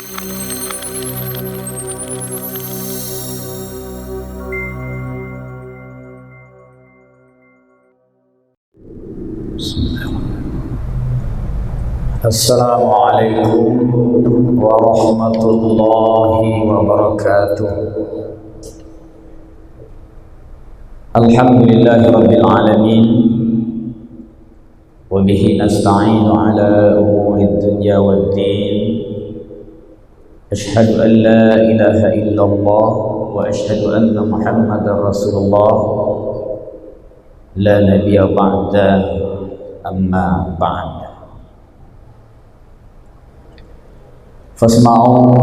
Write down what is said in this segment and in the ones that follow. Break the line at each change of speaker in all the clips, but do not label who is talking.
Assalamualaikum warahmatullahi wabarakatuh. Alhamdulillahi rabbil alamin, wa bihi nasta'inu ala umuri dunya waddin. Ashhadu an la ilaha illallah wa ashhadu anna Muhammadar Rasulullah la nabiyya ba'da, amma ba'd. Fasma'u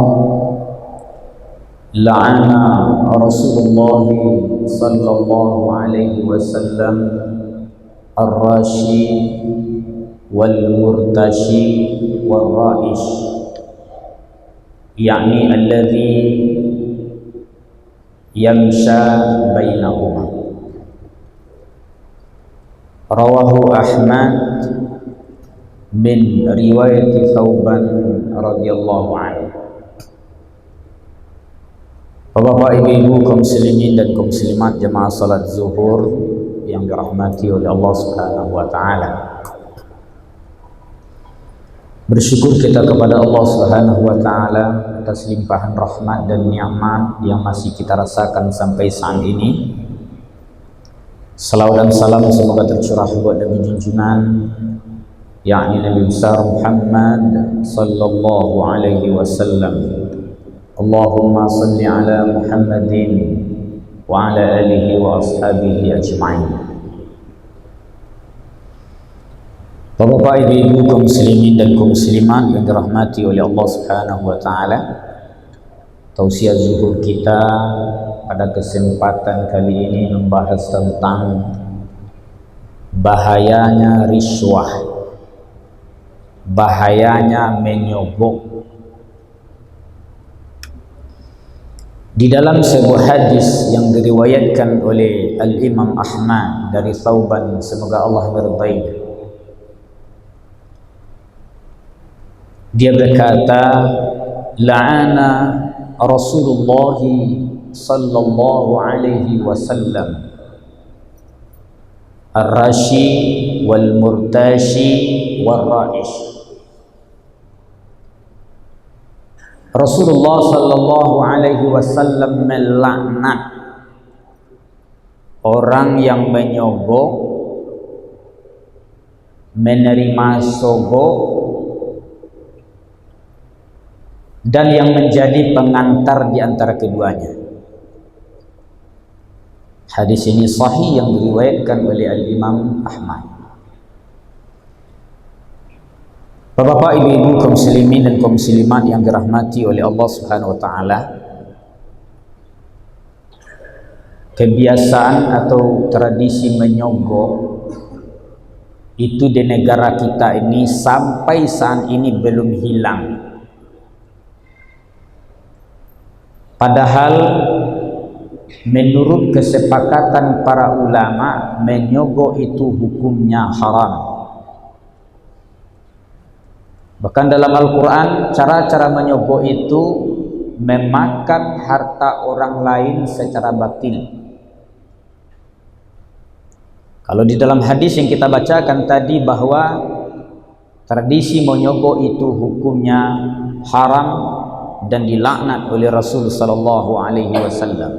la'ana Rasulullah sallallahu alaihi wasallam ar-rashi wal murtashi wal ra'ish, yakni alladhi yamsha bainahuma. Rawahu Ahmad min riwayat Thauban radhiyallahu anhu. Bapak ibu kaum muslimin dan kaum muslimat jemaah salat zuhur yang dirahmati oleh Allah Subhanahu wa taala. Bersyukur kita kepada Allah Subhanahu wa taala atas limpahan rahmat dan nikmat yang masih kita rasakan sampai saat ini. Salawat dan salam semoga tercurah buat Nabi junjungan, yakni Nabi besar Muhammad sallallahu alaihi wasallam. Allahumma salli ala Muhammadin wa ala alihi wa ashabihi ajma'in. Bapak ibu kaum muslimin dan kaum muslimat yang dirahmati oleh Allah Subhanahu wa taala, tausiah zuhur kita pada kesempatan kali ini membahas tentang bahayanya riswah, bahayanya menyogok. Di dalam sebuah hadis yang diriwayatkan oleh Al-Imam Ahmad dari Thauban, semoga Allah meridainya, dia berkata, la'ana Rasulullah sallallahu alaihi wasallam ar-rashi wal murtashi wal ra'ish. Rasulullah sallallahu alaihi wasallam melaknat orang yang menyogok, menerima sogok, dan yang menjadi pengantar di antara keduanya. Hadis ini sahih yang diriwayatkan oleh Al-Imam Ahmad. Bapak ibu kaum muslimin dan kaum muslimat yang dirahmati oleh Allah Subhanahu wa taala, kebiasaan atau tradisi menyogok itu di negara kita ini sampai saat ini belum hilang. Padahal menurut kesepakatan para ulama, menyogok itu hukumnya haram. Bahkan dalam Al-Quran, cara-cara menyogok itu memakan harta orang lain secara batil. Kalau di dalam hadis yang kita bacakan tadi bahwa tradisi menyogok itu hukumnya haram dan dilaknat oleh Rasul sallallahu alaihi wasallam.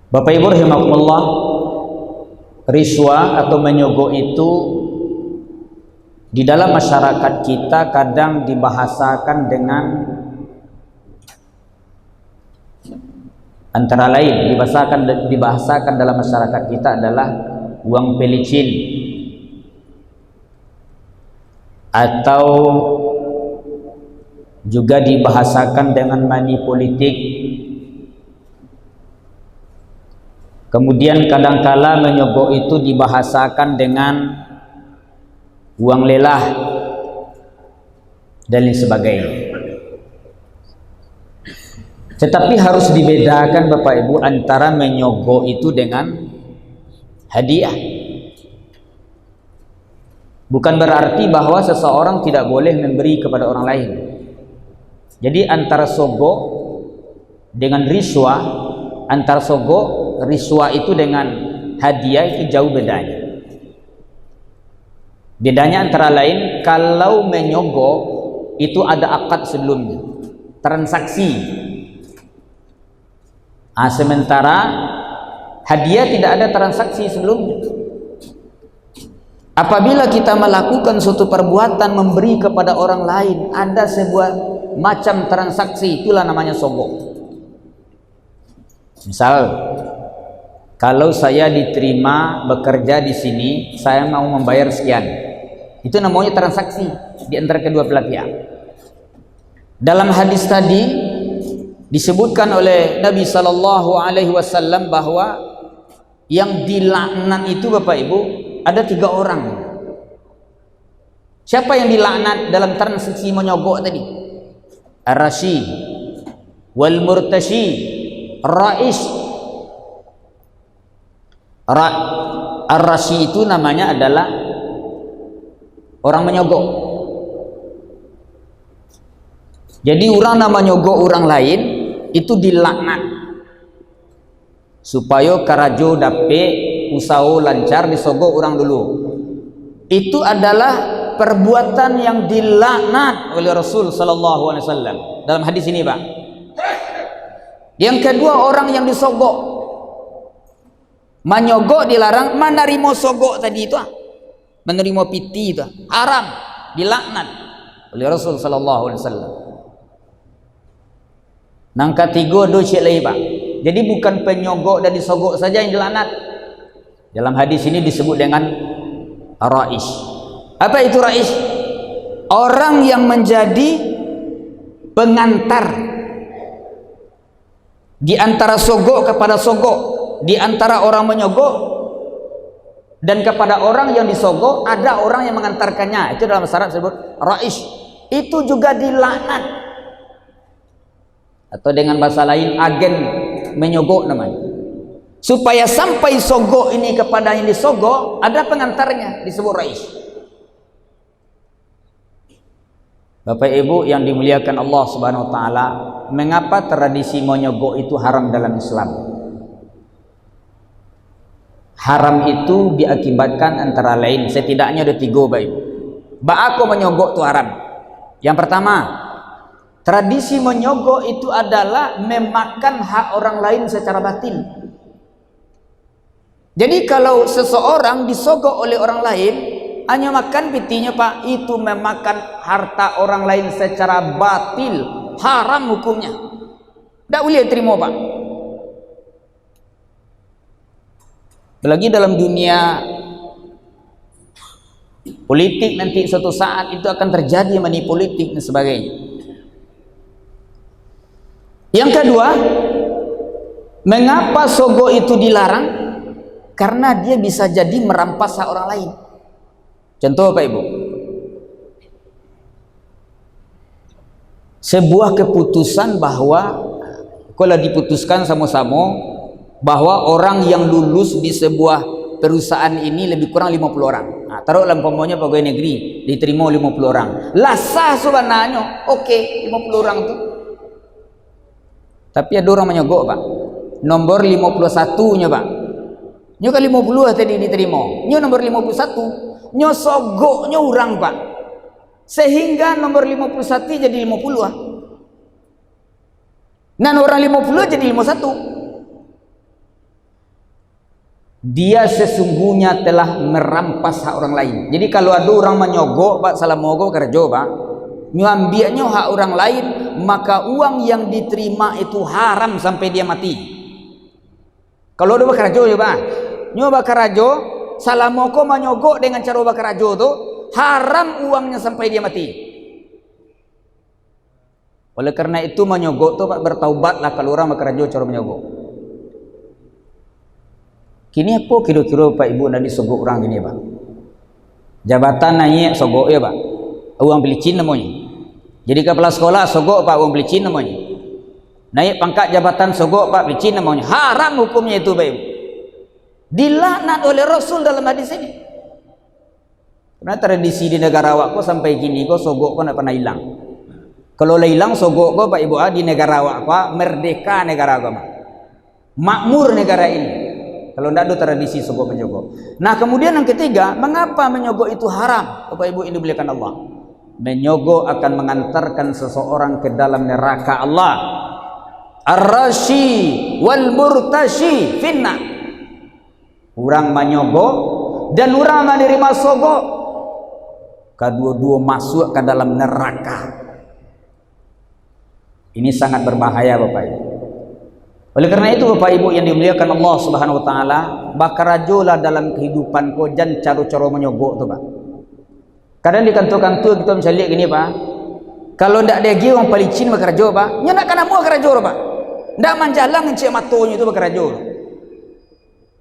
Bapak Ibu rahimakumullah, riswah atau menyogok itu di dalam masyarakat kita kadang dibahasakan dengan antara lain dibahasakan dalam masyarakat kita adalah uang pelicin, atau juga dibahasakan dengan money politik. Kemudian kadangkala menyogok itu dibahasakan dengan uang lelah dan lain sebagainya. Tetapi harus dibedakan Bapak Ibu antara menyogok itu dengan hadiah. Bukan berarti bahwa seseorang tidak boleh memberi kepada orang lain. Jadi antara sogok dengan riswah, antara sogok riswah itu dengan hadiah itu jauh bedanya. Bedanya antara lain, kalau menyogok itu ada akad sebelumnya, transaksi. Sementara hadiah tidak ada transaksi sebelumnya. Apabila kita melakukan suatu perbuatan memberi kepada orang lain, ada sebuah macam transaksi, itulah namanya sogok. Misal, kalau saya diterima bekerja di sini, saya mau membayar sekian. Itu namanya transaksi di antara kedua belah pihak. Dalam hadis tadi disebutkan oleh Nabi SAW bahwa yang dilaknat itu Bapak Ibu ada 3 orang. Siapa yang dilaknat dalam transaksi menyogok tadi? Ar-rashi wal murtashi, rais. Ar-rashi itu namanya adalah orang menyogok. Jadi orang nama nyogok orang lain itu dilaknat supaya karajo dape usaha lancar disogok orang dulu. Itu adalah perbuatan yang dilaknat oleh Rasul sallallahu alaihi wasallam dalam hadis ini, Pak. Yang kedua, orang yang disogok. Menyogok dilarang, menerima sogok tadi itu menerima piti itu haram, dilaknat oleh Rasul sallallahu alaihi wasallam. Nang ketiga dosa lagi, Pak. Jadi bukan penyogok dan disogok saja yang dilaknat. Dalam hadis ini disebut dengan rais. Apa itu rais? Orang yang menjadi pengantar di antara sogok kepada sogok, di antara orang menyogok dan kepada orang yang disogok ada orang yang mengantarkannya. Itu dalam syarat disebut rais. Itu juga dilaknat. Atau dengan bahasa lain agen menyogok namanya. Supaya sampai sogok ini kepada yang disogok ada pengantarnya, disebut rais. Bapak Ibu yang dimuliakan Allah Subhanahu wa taala, mengapa tradisi menyogok itu haram dalam Islam? Haram itu diakibatkan antara lain setidaknya ada 3, Bapak Ibu. Aku menyogok itu haram. Yang pertama, tradisi menyogok itu adalah memakan hak orang lain secara batil. Jadi kalau seseorang disogok oleh orang lain, hanya makan pitinya, Pak, itu memakan harta orang lain secara batil, haram hukumnya. Tidak boleh terima, Pak. Apalagi dalam dunia politik nanti suatu saat itu akan terjadi money politik dan sebagainya. Yang kedua, mengapa sogok itu dilarang? Karena dia bisa jadi merampas hak orang lain. Contoh, Pak Ibu, sebuah keputusan bahwa kalau diputuskan sama-sama bahwa orang yang lulus di sebuah perusahaan ini lebih kurang 50 orang. Nah, taruhlah umpamanya pegawai negeri diterima 50 orang. Lah sah sebenarnya, oke, 50 orang itu. Tapi ada orang menyogok, Pak. Nomor 51-nya, Pak. Nyo ke 50 tadi diterima. Nyo nomor 51. Nyo sogoknya orang, Pak. Sehingga nomor 51 jadi 50. Nah, orang 50 jadi 51. Dia sesungguhnya telah merampas hak orang lain. Jadi kalau ada orang menyogok, Pak, salah mogok kerja, Pak, nyambiaknya hak orang lain, maka uang yang diterima itu haram sampai dia mati. Kalau ada bakarajo ya, Pak, nyoba bakarajo, salah mogok menyogok dengan cara bakarajo itu haram uangnya sampai dia mati. Oleh karena itu menyogok tuh, Pak, bertaubatlah kalau orang bakarajo cara menyogok. Kini apa kira-kira Pak Ibu nak disogok orang gini, Pak? Jabatan naik sogok ya, Pak. Uang pelicin namanya. Jadi kepala sekolah sogok, Pak, uang pelicin namanya. Naik pangkat jabatan sogok, Pak, pelicin namanya. Haram hukumnya itu, Pak Ibu. Dilaknat oleh Rasul dalam hadis ini. Karena tradisi di negara awak ko sampai kini ko sogok ko nak pernah hilang. Kalau hilang sogok ko Pak Ibu di negara awak ko merdeka negara ko makmur negara ini. Kalau tidak ada tradisi sogok menyogok. Nah kemudian yang ketiga, mengapa menyogok itu haram? Bapak Ibu ini dimuliakan Allah. Menyogok akan mengantarkan seseorang ke dalam neraka Allah. Ar-rashi wal murtashi finna. Orang menyogok dan orang menerima sogok, kedua-dua masuk ke dalam neraka. Ini sangat berbahaya Bapak Ibu. Oleh karena itu Bapak Ibu yang dimuliakan Allah Subhanahu wa taala, bakarajola dalam kehidupan ko jan cara-cara menyogok tu Pak. Kadang di kantor-kantor kita bisa lihat gini Pak. Kalau ndak ada lagi orang pelicin bakarajo Pak, nya nak kana mau bakarajo Pak. Ndak manjalang encik matonya itu bakarajo.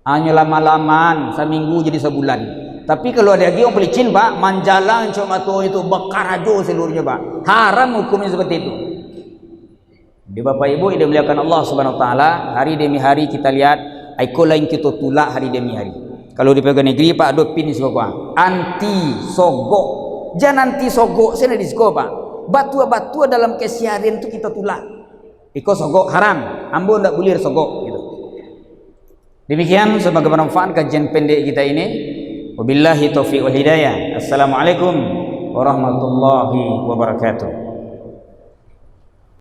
Hanya lama-lamaan seminggu jadi sebulan. Tapi kalau ada lagi orang pelicin Pak, manjalang encik matonya itu bakarajo seluruhnya Pak. Haram hukumnya seperti itu. Di Bapak Ibu yang dimuliakan Allah Subhanahu wa taala, hari demi hari kita lihat aiko lain kita tulak hari demi hari. Kalau di pegawai negeri Pak ada pin sogok. Anti sogok. Jangan anti sogok sana di sogok Pak. Batu-batu dalam kesiaran itu kita tulak. Iko sogok haram. Ambo ndak boleh sogok gitu. Demikian sebagai bermanfaat kajian pendek kita ini. Wabillahi taufiq wal hidayah. Assalamualaikum warahmatullahi wabarakatuh.